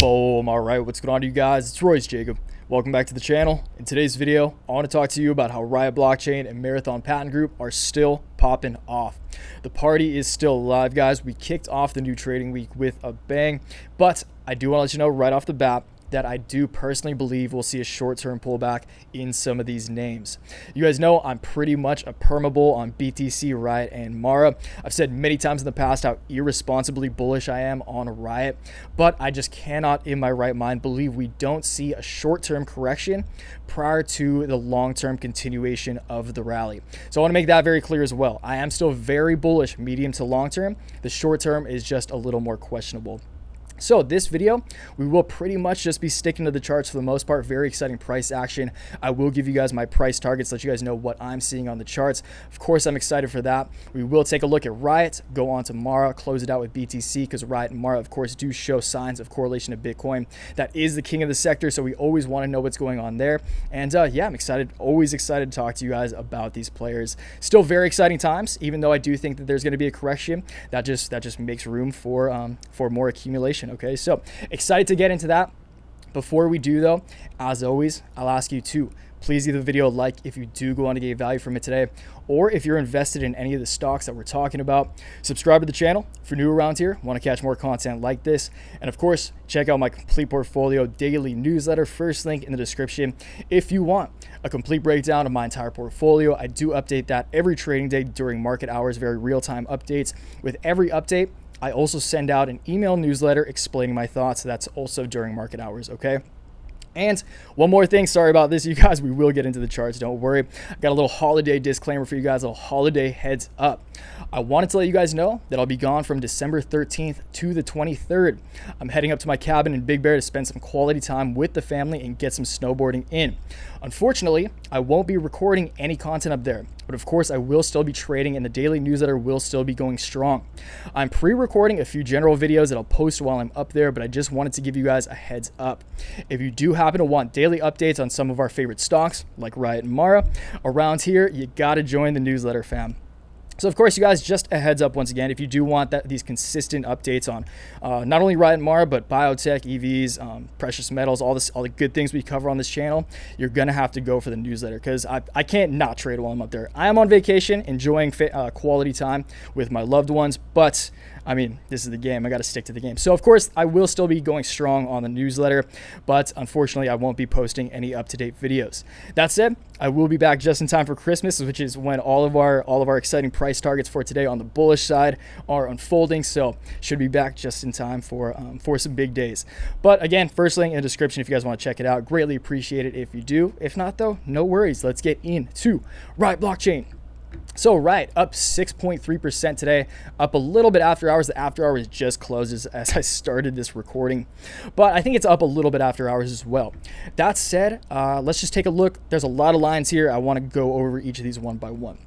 Boom. All right, what's going on, you guys? It's Royce Jacob. Welcome back to the channel. In today's video, I want to talk to you about how Riot Blockchain and Marathon Patent Group are still popping off. The party is still alive, guys. We kicked off the new trading week with a bang, but I do want to let you know right off the bat that I do personally believe we'll see a short-term pullback in some of these names. You guys know I'm pretty much a permabull on BTC, Riot, and Mara. I've said many times in the past how irresponsibly bullish I am on Riot, but I just cannot in my right mind believe we don't see a short-term correction prior to the long-term continuation of the rally. So I want to make that very clear as well. I am still very bullish medium to long-term. The short-term is just a little more questionable. So this video, we will pretty much just be sticking to the charts for the most part. Very exciting price action. I will give you guys my price targets, let you guys know what I'm seeing on the charts. Of course, I'm excited for that. We will take a look at Riot, go on to Mara, close it out with BTC, because Riot and Mara, of course, do show signs of correlation to Bitcoin. That is the king of the sector, so we always want to know what's going on there. And yeah, I'm excited, always excited to talk to you guys about these players. Still very exciting times, even though I do think that there's going to be a correction. That just makes room for more accumulation. Okay, so excited to get into that. Before we do though, as always, I'll ask you to please give the video a like if you do go on to get value from it today, or if you're invested in any of the stocks that we're talking about. Subscribe to the channel if you're new around here, want to catch more content like this, and of course check out my complete portfolio daily newsletter, first link in the description. If you want a complete breakdown of my entire portfolio, I do update that every trading day during market hours, very real-time updates. With every update, I also send out an email newsletter explaining my thoughts. That's also during market hours, okay? And one more thing, sorry about this, you guys, we will get into the charts, don't worry. I got a little holiday disclaimer for you guys, a little holiday heads up. I wanted to let you guys know that I'll be gone from December 13th to the 23rd. I'm heading up to my cabin in Big Bear to spend some quality time with the family and get some snowboarding in. Unfortunately, I won't be recording any content up there, but of course I will still be trading and the daily newsletter will still be going strong. I'm pre-recording a few general videos that I'll post while I'm up there, but I just wanted to give you guys a heads up. If you do happen to want daily updates on some of our favorite stocks like Riot and Mara around here, you gotta join the newsletter, fam. So of course, you guys, just a heads up once again, if you do want these consistent updates on not only Riot and Mara, but biotech, EVs, precious metals, all the good things we cover on this channel, you're gonna have to go for the newsletter, because I can't not trade while I'm up there. I am on vacation, enjoying quality time with my loved ones, but I mean, this is the game. I got to stick to the game. So of course, I will still be going strong on the newsletter, but unfortunately, I won't be posting any up-to-date videos. That said, I will be back just in time for Christmas, which is when all of our exciting price targets for today on the bullish side are unfolding. So should be back just in time for some big days. But again, first link in the description if you guys want to check it out. Greatly appreciate it if you do. If not though, no worries. Let's get into Riot Blockchain. So Riot up 6.3% today, up a little bit after hours. The after hours just closes as I started this recording, but I think it's up a little bit after hours as well. That said, let's just take a look. There's a lot of lines here. I want to go over each of these one by one.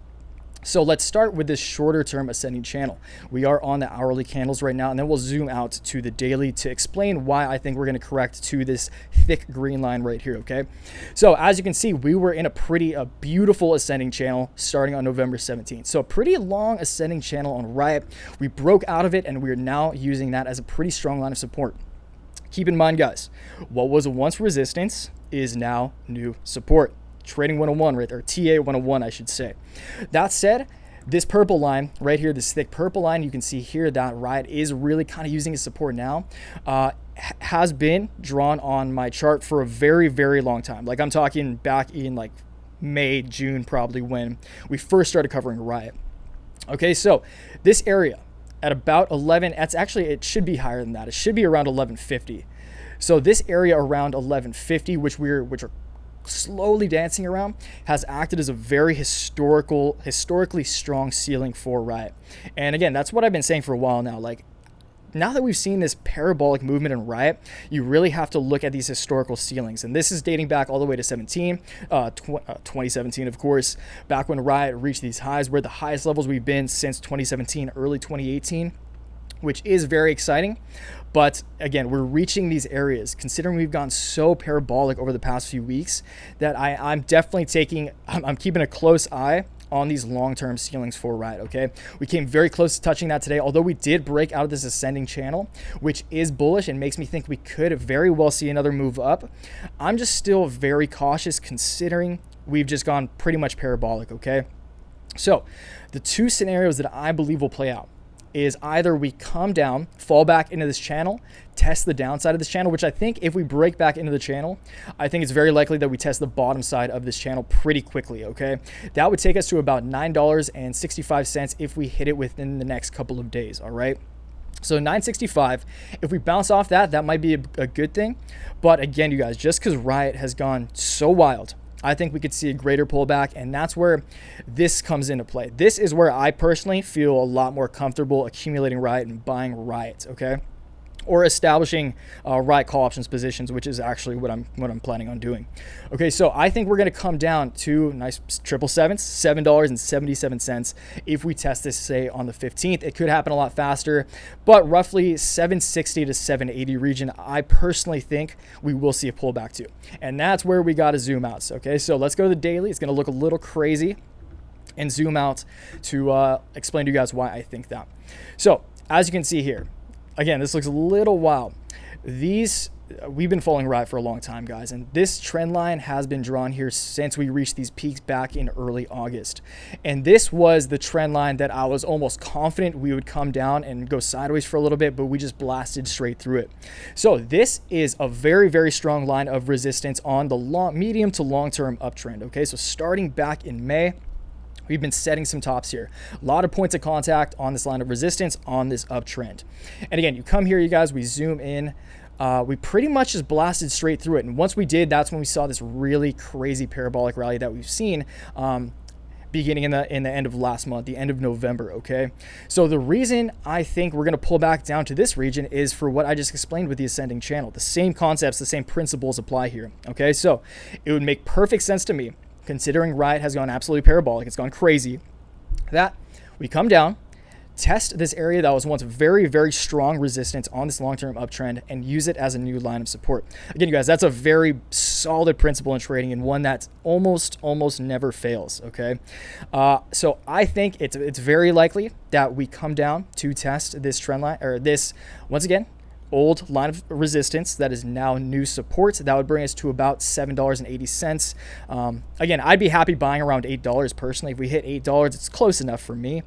So let's start with this shorter term ascending channel. We are on the hourly candles right now, and then we'll zoom out to the daily to explain why I think we're going to correct to this thick green line right here, okay? So as you can see, we were in a beautiful ascending channel starting on November 17th. So a pretty long ascending channel on Riot. We broke out of it, and we are now using that as a pretty strong line of support. Keep in mind, guys, what was once resistance is now new support. Trading 101 right there, TA 101, I should say. That said, this purple line right here, this thick purple line, you can see here that Riot is really kind of using as support now, has been drawn on my chart for a very, very long time. Like I'm talking back in like May, June, probably when we first started covering Riot. Okay, so this area at about 11, it should be higher than that. It should be around 1150. So this area around 1150, which are slowly dancing around, has acted as a very historically strong ceiling for Riot. And again, that's what I've been saying for a while now. Like, now that we've seen this parabolic movement in Riot, you really have to look at these historical ceilings. And this is dating back all the way to 2017, of course, back when Riot reached these highs. We're at the highest levels we've been since 2017, early 2018. Which is very exciting. But again, we're reaching these areas, considering we've gone so parabolic over the past few weeks, that I'm definitely I'm keeping a close eye on these long-term ceilings for Riot, okay? We came very close to touching that today, although we did break out of this ascending channel, which is bullish and makes me think we could very well see another move up. I'm just still very cautious considering we've just gone pretty much parabolic, okay? So the two scenarios that I believe will play out is either we come down, fall back into this channel, test the downside of this channel, which I think if we break back into the channel, I think it's very likely that we test the bottom side of this channel pretty quickly, okay? That would take us to about $9.65 if we hit it within the next couple of days, all right? So 965, if we bounce off that, that might be a good thing. But again, you guys, just because Riot has gone so wild, I think we could see a greater pullback, and that's where this comes into play. This is where I personally feel a lot more comfortable accumulating Riot and buying Riot, okay? Or establishing Riot call options positions, which is actually what I'm planning on doing. Okay, so I think we're gonna come down to nice triple sevens, $7.77 if we test this, say, on the 15th. It could happen a lot faster, but roughly 760 to 780 region, I personally think we will see a pullback to. And that's where we gotta zoom out, okay? So let's go to the daily. It's gonna look a little crazy and zoom out to explain to you guys why I think that. So as you can see here, again, this looks a little wild. We've been following Riot for a long time, guys, and this trend line has been drawn here since we reached these peaks back in early August. And this was the trend line that I was almost confident we would come down and go sideways for a little bit, but we just blasted straight through it. So this is a very, very strong line of resistance on the medium to long-term uptrend, okay? So starting back in May, we've been setting some tops here. A lot of points of contact on this line of resistance on this uptrend. And again, you come here, you guys, we zoom in. We pretty much just blasted straight through it. And once we did, that's when we saw this really crazy parabolic rally that we've seen beginning in the end of last month, the end of November, okay? So the reason I think we're gonna pull back down to this region is for what I just explained with the ascending channel. The same concepts, the same principles apply here, okay? So it would make perfect sense to me, considering Riot has gone absolutely parabolic, it's gone crazy, that we come down, test this area that was once very, very strong resistance on this long-term uptrend and use it as a new line of support. Again, you guys, that's a very solid principle in trading and one that almost never fails, okay? So I think it's very likely that we come down to test this trend line, or this, once again, old line of resistance that is now new support. That would bring us to about $7.80. Again, I'd be happy buying around $8 personally. If we hit $8, it's close enough for me.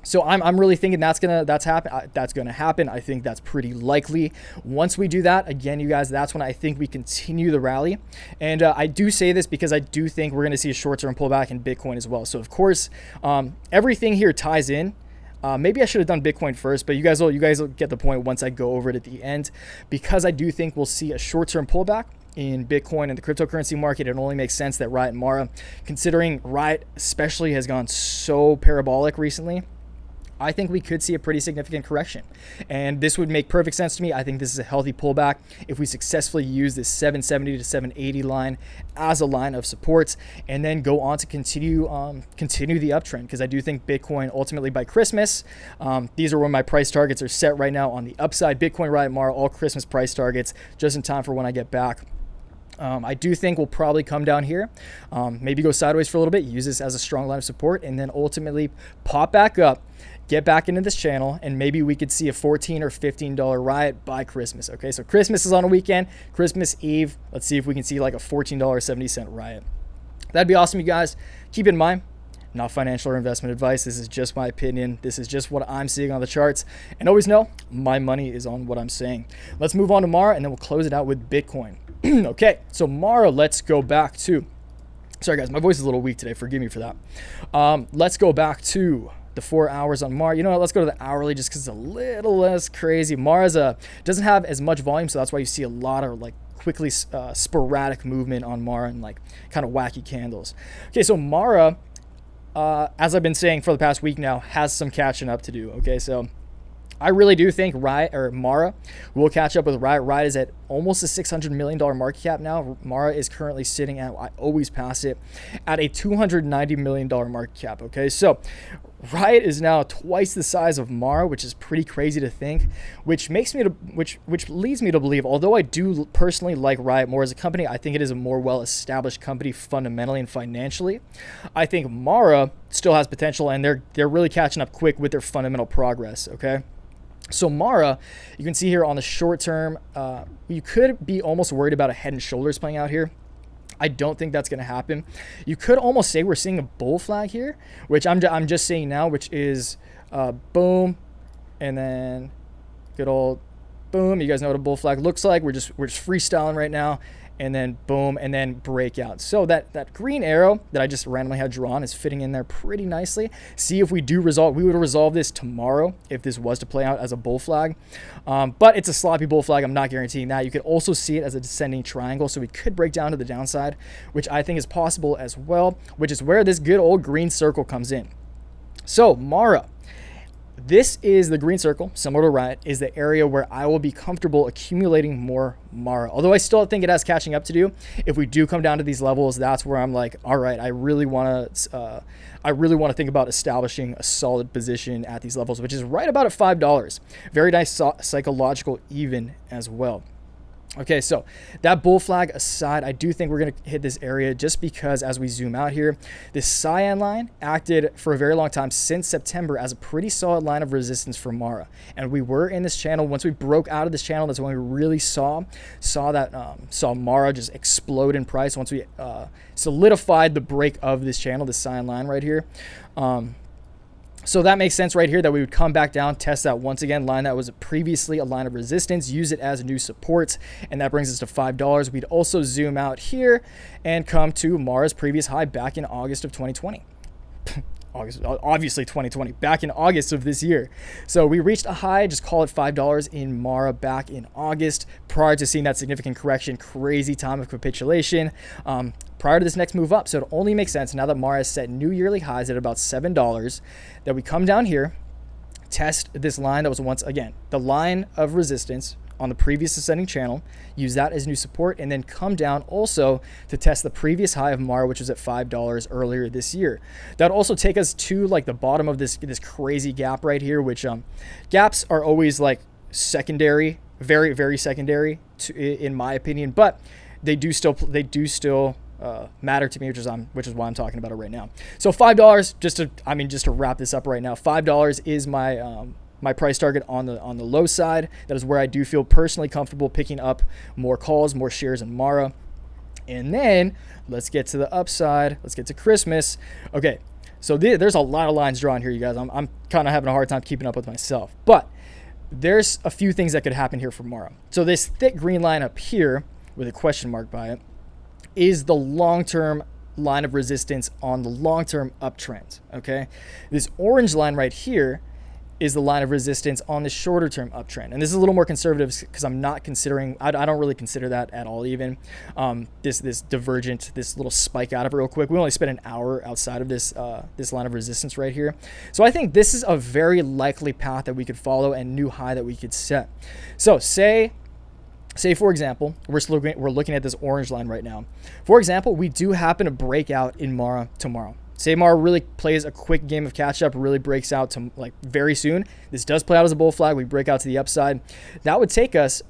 So I'm really thinking that's gonna happen. I think that's pretty likely. Once we do that, again, you guys, that's when I think we continue the rally. And I do say this because I do think we're gonna see a short-term pullback in Bitcoin as well. So of course, everything here ties in. Maybe I should have done Bitcoin first, but you guys will get the point once I go over it at the end, because I do think we'll see a short-term pullback in Bitcoin and the cryptocurrency market. It only makes sense that Riot and Mara, considering Riot especially has gone so parabolic recently, I think we could see a pretty significant correction. And this would make perfect sense to me. I think this is a healthy pullback if we successfully use this 770 to 780 line as a line of supports and then go on to continue the uptrend, because I do think Bitcoin ultimately by Christmas, these are where my price targets are set right now on the upside. Bitcoin, Riot, Mara, all Christmas price targets just in time for when I get back. I do think we'll probably come down here, maybe go sideways for a little bit, use this as a strong line of support, and then ultimately pop back up, get back into this channel, and maybe we could see a $14 or $15 Riot by Christmas. Okay, so Christmas is on a weekend, Christmas Eve. Let's see if we can see like a $14.70 Riot. That'd be awesome, you guys. Keep in mind, not financial or investment advice. This is just my opinion. This is just what I'm seeing on the charts. And always know, my money is on what I'm saying. Let's move on to Mara, and then we'll close it out with Bitcoin. Okay, so Mara, let's go back to, sorry guys, my voice is a little weak today. Forgive me for that. Let's go back to the 4 hours on Mara. You know what? Let's go to the hourly just because it's a little less crazy. Mara's doesn't have as much volume, so that's why you see a lot of like quickly sporadic movement on Mara and like kind of wacky candles. Okay, so Mara, as I've been saying for the past week now, has some catching up to do. Okay, so I really do think Riot or Mara will catch up with Riot. Riot is at almost a $600 million market cap now. Mara is currently sitting at, I always pass it, at a $290 million market cap. Okay, so Riot is now twice the size of Mara, which is pretty crazy to think, which leads me to believe, although I do personally like Riot more as a company, I think it is a more well-established company fundamentally and financially. I think Mara still has potential, and they're really catching up quick with their fundamental progress, okay? So Mara, you can see here on the short term, you could be almost worried about a head and shoulders playing out here. I don't think that's going to happen. You could almost say we're seeing a bull flag here, which I'm just saying now, which is boom, and then good old boom. You guys know what a bull flag looks like. We're just freestyling right now, and then boom, and then breakout. So that green arrow that I just randomly had drawn is fitting in there pretty nicely. See if we do resolve. We would resolve this tomorrow if this was to play out as a bull flag, but it's a sloppy bull flag. I'm not guaranteeing that. You could also see it as a descending triangle, so we could break down to the downside, which I think is possible as well, which is where this good old green circle comes in. So Mara, this is the green circle, similar to Riot, is the area where I will be comfortable accumulating more Mara. Although I still think it has catching up to do. If we do come down to these levels, that's where I'm like, all right, I really want to think about establishing a solid position at these levels, which is right about at $5. Very nice psychological even as well. Okay, so that bull flag aside, I do think we're going to hit this area just because as we zoom out here, this cyan line acted for a very long time since September as a pretty solid line of resistance for Mara. And we were in this channel. Once we broke out of this channel, that's when we really saw Mara just explode in price once we solidified the break of this channel, this cyan line right here. So that makes sense right here that we would come back down, test that once again, line that was previously a line of resistance, use it as new support, and that brings us to $5. We'd also zoom out here and come to Mara's previous high back in August of 2020. Obviously 2020, back in August of this year. So we reached a high, just call it $5 in Mara back in August, prior to seeing that significant correction, crazy time of capitulation, prior to this next move up. So it only makes sense now that Mara has set new yearly highs at about $7 that we come down here, test this line that was once again the line of resistance on the previous ascending channel, use that as new support, and then come down also to test the previous high of Mara, which was at $5 earlier this year. That would also take us to like the bottom of this crazy gap right here, which gaps are always like secondary, very, very secondary in my opinion, but they do still matter to me, which is why I'm talking about it right now. So $5, just to wrap this up right now, $5 is my price target on the low side. That is where I do feel personally comfortable picking up more calls, more shares in Mara. And then let's get to the upside. Let's get to Christmas. Okay, so there's a lot of lines drawn here, you guys. I'm kind of having a hard time keeping up with myself, but there's a few things that could happen here for Mara. So this thick green line up here with a question mark by it is the long-term line of resistance on the long-term uptrend, okay? This orange line right here is the line of resistance on the shorter-term uptrend. And this is a little more conservative because I'm not considering, I don't really consider that at all even. This divergent, this little spike out of it real quick. We only spent an hour outside of this line of resistance right here. So I think this is a very likely path that we could follow and new high that we could set. So say for example, we're looking at this orange line right now. For example, we do happen to break out in Mara tomorrow. Say Mara really plays a quick game of catch up, really breaks out to like very soon. This does play out as a bull flag. We break out to the upside. That would take us,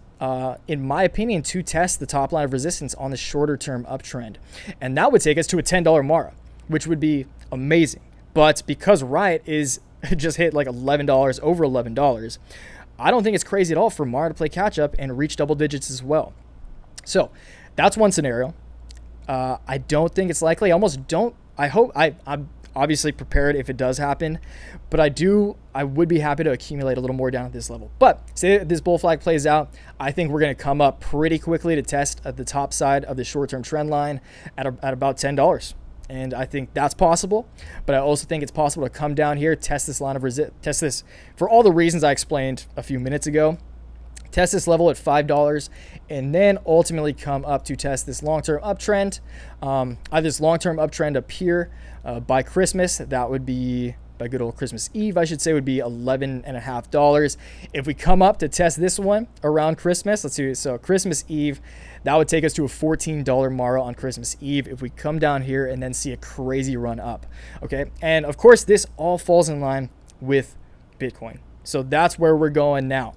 in my opinion, to test the top line of resistance on the shorter term uptrend. And that would take us to a $10 Mara, which would be amazing. But because Riot is just hit like $11, over $11, I don't think it's crazy at all for Mara to play catch up and reach double digits as well. So that's one scenario. I don't think it's likely. I'm obviously prepared if it does happen, but I would be happy to accumulate a little more down at this level. But say this bull flag plays out, I think we're going to come up pretty quickly to test at the top side of the short-term trend line at about $10. And I think that's possible, but I also think it's possible to come down here, test this line of resistance, test this for all the reasons I explained a few minutes ago, test this level at $5, and then ultimately come up to test this long-term uptrend. This long-term uptrend up here by Christmas. That would be by good old Christmas Eve, I should say, would be $11.50. If we come up to test this one around Christmas, let's see, so Christmas Eve, that would take us to a $14 Mara on Christmas Eve if we come down here and then see a crazy run up, okay? And of course, this all falls in line with Bitcoin. So that's where we're going now.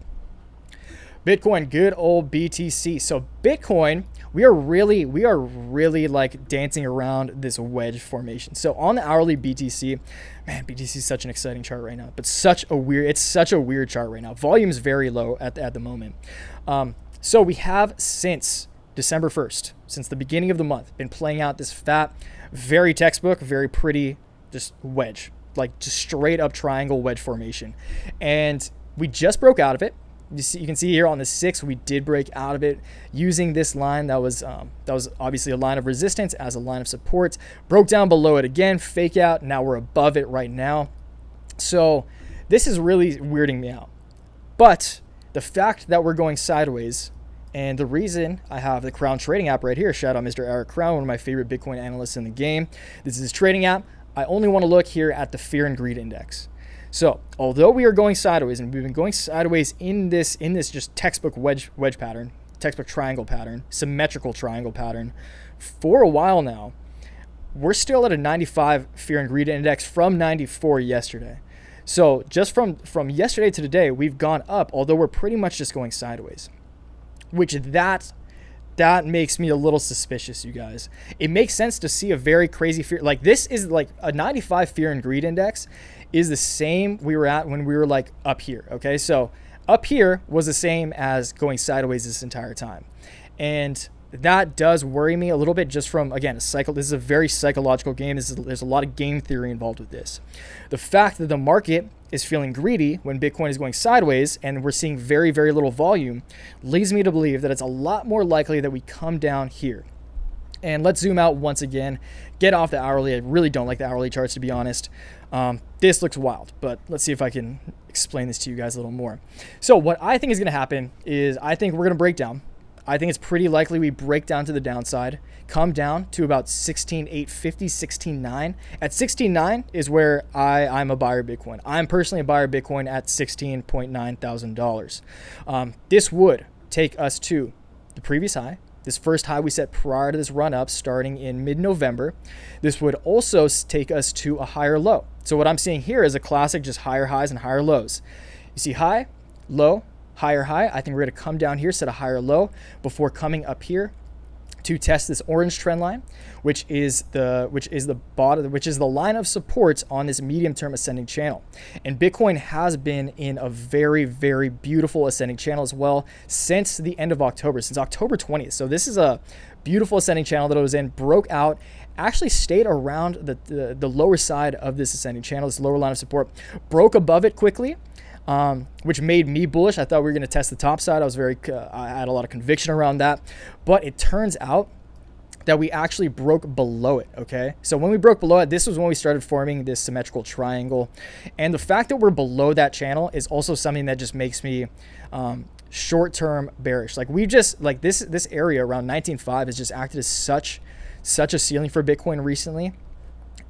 Bitcoin, good old BTC. So Bitcoin, we are really like dancing around this wedge formation. So on the hourly BTC, man, BTC is such an exciting chart right now, but it's such a weird chart right now. Volume is very low at the moment. So we have since December 1st, since the beginning of the month, been playing out this fat, very textbook, very pretty, just wedge, like just straight up triangle wedge formation. And we just broke out of it. You can see here on the 6th, we did break out of it using this line that was obviously a line of resistance as a line of support. Broke down below it again, fake out. Now we're above it right now. So this is really weirding me out. But the fact that we're going sideways, and the reason I have the Crown trading app right here, shout out Mr. Eric Crown, one of my favorite Bitcoin analysts in the game. This is his trading app. I only want to look here at the fear and greed index. So although we are going sideways, and we've been going sideways in this just textbook wedge pattern, textbook triangle pattern, symmetrical triangle pattern for a while now, we're still at a 95 fear and greed index from 94 yesterday. So just from yesterday to today, we've gone up, although we're pretty much just going sideways, which that makes me a little suspicious, you guys. It makes sense to see a very crazy fear. Like this is like a 95 fear and greed index is the same we were at when we were like up here. Okay. So up here was the same as going sideways this entire time. And that does worry me a little bit just from, again, this is a very psychological game. There's a lot of game theory involved with this. The fact that the market is feeling greedy when Bitcoin is going sideways and we're seeing very, very little volume leads me to believe that it's a lot more likely that we come down here. And let's zoom out once again, get off the hourly. I really don't like the hourly charts, to be honest. This looks wild, but let's see if I can explain this to you guys a little more. So what I think is going to happen is I think we're going to break down. I think it's pretty likely we break down to the downside, come down to about 16,850, 16,900. At 16,900 is where I'm a buyer of Bitcoin. I'm personally a buyer of Bitcoin at $16.9 thousand. This would take us to the previous high. This first high we set prior to this run up starting in mid-November. This would also take us to a higher low. So what I'm seeing here is a classic just higher highs and higher lows. You see high, low, higher high. I think we're going to come down here, set a higher low before coming up here to test this orange trend line, which is the line of support on this medium-term ascending channel. And Bitcoin has been in a very, very beautiful ascending channel as well since the end of October, since October 20th. So this is a beautiful ascending channel that it was in, broke out, actually stayed around the lower side of this ascending channel, this lower line of support, broke above it quickly, which made me bullish. I thought we were going to test the top side. I had a lot of conviction around that, but it turns out that we actually broke below it. Okay. So when we broke below it, this was when we started forming this symmetrical triangle. And the fact that we're below that channel is also something that just makes me, short-term bearish. Like this area around 19.5 has just acted as such a ceiling for Bitcoin recently.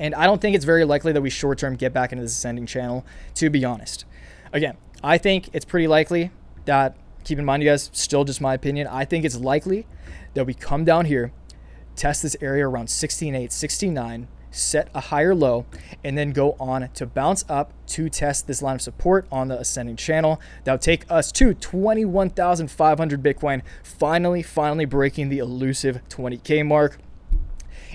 And I don't think it's very likely that we short-term get back into this ascending channel, to be honest. Again, I think it's pretty likely that, keep in mind, you guys, still just my opinion, I think it's likely that we come down here, test this area around 16.8, 16.9, set a higher low, and then go on to bounce up to test this line of support on the ascending channel. That'll take us to 21,500 Bitcoin, finally breaking the elusive 20K mark.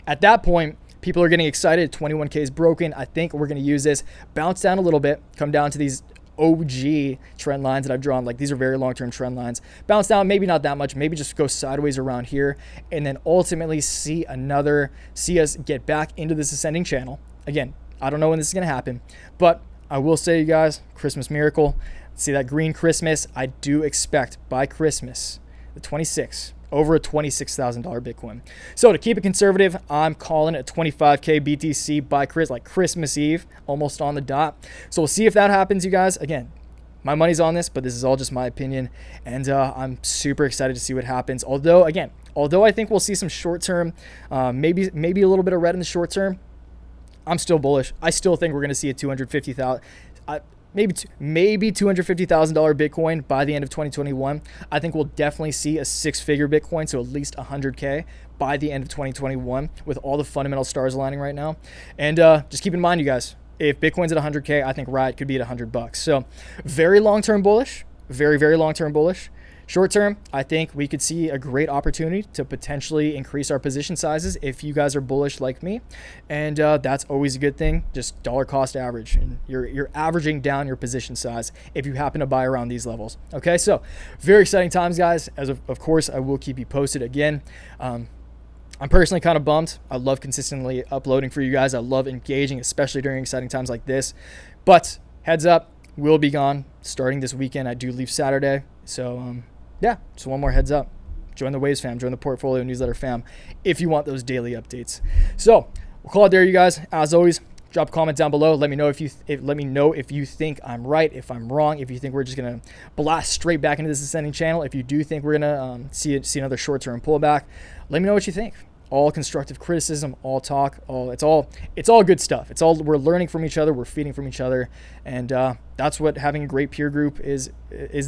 At that point, people are getting excited. 21K is broken. I think we're going to use this, bounce down a little bit, come down to these OG trend lines that I've drawn. Like these are very long-term trend lines. Bounce down, maybe not that much, maybe just go sideways around here, and then ultimately see us get back into this ascending channel. Again, I don't know when this is going to happen, but I will say, you guys, Christmas miracle. See that green Christmas? I do expect by Christmas, the 26th, over a $26,000 Bitcoin. So to keep it conservative, I'm calling it 25K BTC by Christmas Eve, almost on the dot. So we'll see if that happens, you guys. Again, my money's on this, but this is all just my opinion, and I'm super excited to see what happens. Although I think we'll see some short term, maybe a little bit of red in the short term, I'm still bullish. I still think we're going to see a 250,000, maybe $250,000 Bitcoin by the end of 2021. I think we'll definitely see a six-figure Bitcoin, so at least 100K by the end of 2021 with all the fundamental stars aligning right now. And just keep in mind, you guys, if Bitcoin's at 100K, I think Riot could be at $100. So very long-term bullish, very, very long-term bullish. Short term, I think we could see a great opportunity to potentially increase our position sizes if you guys are bullish like me. And that's always a good thing, just dollar cost average. And you're averaging down your position size if you happen to buy around these levels. Okay, so very exciting times, guys. As of course, I will keep you posted again. I'm personally kind of bummed. I love consistently uploading for you guys. I love engaging, especially during exciting times like this. But heads up, we'll be gone starting this weekend. I do leave Saturday. So yeah, just one more heads up. Join the Waves fam, join the Portfolio Newsletter fam if you want those daily updates. So we'll call it there, you guys. As always, drop a comment down below. Let me know if you think I'm right, if I'm wrong, if you think we're just gonna blast straight back into this ascending channel. If you do think we're gonna see another short-term pullback, let me know what you think. All constructive criticism, all talk, it's all good stuff. We're learning from each other, we're feeding from each other, and that's what having a great peer group is. That's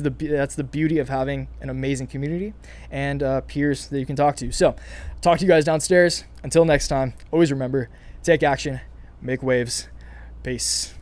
the beauty of having an amazing community and peers that you can talk to. So, talk to you guys downstairs. Until next time, always remember, take action, make waves, peace.